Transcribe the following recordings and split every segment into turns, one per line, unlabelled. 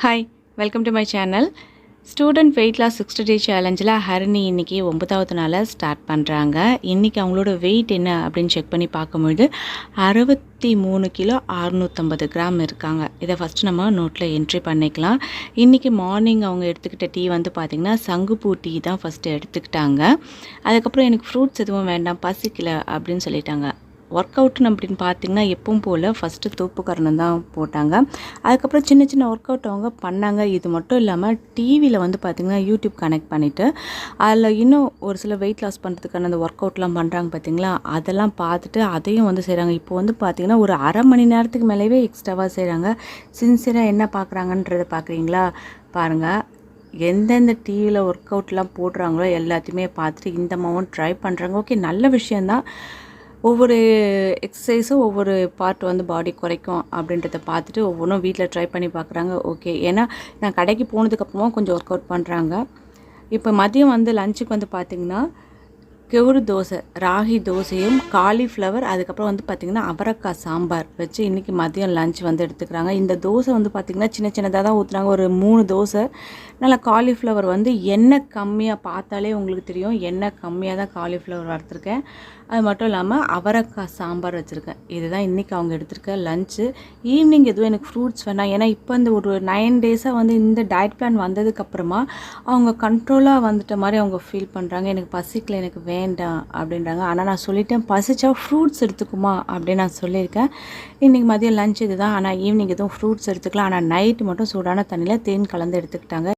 Hi, welcome to my channel. Student weight loss 60 day சேலஞ்சில் ஹரிணி இன்றைக்கி 9வது நாளாக ஸ்டார்ட் பண்ணுறாங்க. இன்றைக்கி அவங்களோட வெயிட் என்ன அப்படின்னு செக் பண்ணி பார்க்கும்பொழுது 63 கிலோ 650 கிராம் இருக்காங்க. இதை ஃபஸ்ட்டு நம்ம நோட்டில் என்ட்ரி பண்ணிக்கலாம். இன்றைக்கி மார்னிங் அவங்க எடுத்துக்கிட்ட டீ வந்து பார்த்திங்கன்னா சங்குப்பூ டீ தான் ஃபஸ்ட்டு எடுத்துக்கிட்டாங்க. அதுக்கப்புறம் எனக்கு ஃப்ரூட்ஸ் எதுவும் வேண்டாம், பசிக்கல அப்படின்னு சொல்லிட்டாங்க. ஒர்க் அவுட்னு அப்படின்னு பார்த்திங்கன்னா எப்பவும் போல் ஃபஸ்ட்டு தூப்பு கரணம் தான் போட்டாங்க. அதுக்கப்புறம் சின்ன சின்ன ஒர்க் அவுட் அவங்க பண்ணாங்க. இது மட்டும் இல்லாமல் டிவியில் வந்து பார்த்திங்கன்னா யூடியூப் கனெக்ட் பண்ணிவிட்டு அதில் இன்னும் ஒரு சில வெயிட் லாஸ் பண்ணுறதுக்கான அந்த ஒர்க் அவுட்லாம் பண்ணுறாங்க பார்த்திங்களா, அதெல்லாம் பார்த்துட்டு அதையும் வந்து செய்கிறாங்க. இப்போ வந்து பார்த்திங்கன்னா ஒரு அரை மணி நேரத்துக்கு மேலேயே எக்ஸ்ட்ராவாக செய்கிறாங்க. சின்சியராக என்ன பார்க்குறாங்கன்றதை பார்க்குறீங்களா பாருங்கள். எந்தெந்த டிவியில் ஒர்க் அவுட்லாம் போடுறாங்களோ எல்லாத்தையுமே பார்த்துட்டு இந்த அம்மாவும் ட்ரை பண்ணுறாங்க. ஓகே, நல்ல விஷயந்தான். ஒவ்வொரு எக்ஸசைஸும் ஒவ்வொரு பார்ட் வந்து பாடி குறைக்கும் அப்படின்றத பார்த்துட்டு ஒவ்வொன்றும் வீட்டில் ட்ரை பண்ணி பார்க்குறாங்க. ஓகே, ஏன்னா நான் கடைக்கு போனதுக்கப்புறமா கொஞ்சம் ஒர்க் அவுட் பண்ணுறாங்க. இப்போ மதியம் வந்து லஞ்சுக்கு வந்து பார்த்திங்கன்னா கெவுரு தோசை, ராகி தோசையும் காலிஃப்ளவர், அதுக்கப்புறம் வந்து பார்த்திங்கன்னா அவரைக்காய் சாம்பார் வச்சு இன்றைக்கி மதியம் லஞ்ச் வந்து எடுத்துக்கிறாங்க. இந்த தோசை வந்து பார்த்திங்கன்னா சின்ன சின்னதாக தான் ஊற்றுறாங்க. ஒரு 3 தோசை. நல்லா காலிஃப்ளவர் வந்து எண்ணெய் கம்மியாக, பார்த்தாலே உங்களுக்கு தெரியும் எண்ணெய் கம்மியாக தான் காலிஃப்ளவர் வறுத்துருக்கேன். அது மட்டும் இல்லாமல் அவரைக்காய் சாம்பார் வச்சுருக்கேன். இதுதான் இன்றைக்கி அவங்க எடுத்துருக்க லஞ்சு. ஈவினிங் எதுவும் எனக்கு ஃப்ரூட்ஸ் வேணாம், ஏன்னா இப்போ இந்த ஒரு 9 டேஸாக வந்து இந்த டயட் பிளான் வந்ததுக்கப்புறமா அவங்க கண்ட்ரோலாக வந்துட்ட மாதிரி அவங்க ஃபீல் பண்ணுறாங்க. எனக்கு பசிக்கல, எனக்கு வேண்டாம் அப்படின்றாங்க. ஆனால் நான் சொல்லிட்டேன், பசிச்சா ஃப்ரூட்ஸ் எடுத்துக்குமா அப்படின்னு நான் சொல்லியிருக்கேன். இன்றைக்கி மதியம் லஞ்ச் இது தான். ஆனால் ஈவினிங் எதுவும் ஃப்ரூட்ஸ் எடுத்துக்கலாம். ஆனால் நைட்டு மட்டும் சூடான தண்ணியில் தேன் கலந்து எடுத்துக்கிட்டாங்க.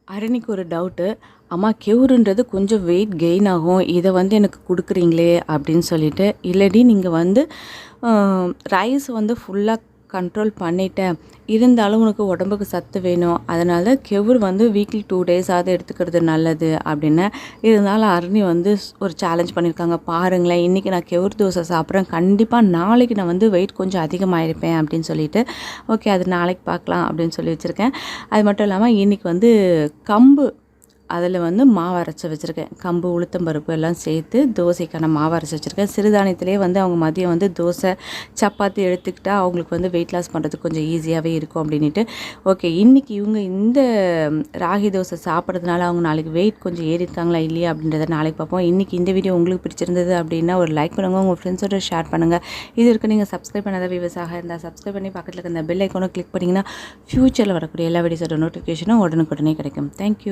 ஹரிணிக்கு ஒரு டவுட்டு, அம்மா கெவுருன்றது கொஞ்சம் வெயிட் கெயின் ஆகும், இதை வந்து எனக்கு கொடுக்குறீங்களே அப்படின்னு சொல்லிட்டு. இல்லடி, நீங்கள் வந்து ரைஸ் வந்து ஃபுல்லாக கண்ட்ரோல் பண்ணிட்டேன், இருந்தாலும் உனக்கு உடம்புக்கு சத்து வேணும், அதனால் கெவுரு வந்து வீக்லி 2 டேஸாவது எடுத்துக்கிறது நல்லது அப்படின்னு. இருந்தாலும் ஹரிணி வந்து ஒரு சேலஞ்ச் பண்ணியிருக்காங்க. பாருங்களேன், இன்றைக்கி நான் கெவுரு தோசை சாப்பிட்றேன், கண்டிப்பாக நாளைக்கு நான் வந்து வெயிட் கொஞ்சம் அதிகமாகிருப்பேன் அப்படின்னு சொல்லிட்டு. ஓகே, அது நாளைக்கு பார்க்கலாம் அப்படின்னு சொல்லி வச்சுருக்கேன். அது மட்டும் இல்லாமல் இன்றைக்கி வந்து கம்பு, அதில் வந்து மாவு அரைச்சி வச்சுருக்கேன். கம்பு, உளுத்தம்பருப்பு எல்லாம் சேர்த்து தோசைக்கான மாவு அரைச்சி வச்சுருக்கேன். சிறுதானியத்திலே வந்து அவங்க மதியம் வந்து தோசை சப்பாத்தி எடுத்துக்கிட்டால் அவங்களுக்கு வந்து வெயிட் லாஸ் பண்ணுறதுக்கு கொஞ்சம் ஈஸியாகவே இருக்கும் அப்படின்ட்டு. ஓகே, இன்றைக்கி இவங்க இந்த ராகி தோசை சாப்பிட்றதுனால அவங்க நாளைக்கு வெயிட் கொஞ்சம் ஏறியிருக்காங்களா இல்லையா அப்படின்றத நாளைக்கு பார்ப்போம். இன்றைக்கி இந்த வீடியோ உங்களுக்கு பிடிச்சிருந்தது அப்படின்னா ஒரு லைக் பண்ணுங்கள், உங்கள் ஃப்ரெண்ட்ஸோட ஷேர் பண்ணுங்கள். இது வரைக்கும் நீங்கள் சப்ஸ்கிரைப் பண்ணாத வியூவர்ஸாக இருந்தால் சப்ஸ்கிரைப் பண்ணி பக்கத்தில் இருக்க இந்த பெல் ஐக்கானை கிளிக் பண்ணிங்கன்னா ஃப்யூச்சரில் வரக்கூடிய எல்லா வீடியோஸோட நோட்டிஃபிகேஷனும் உடனுக்குடனே கிடைக்கும். தேங்க்யூ.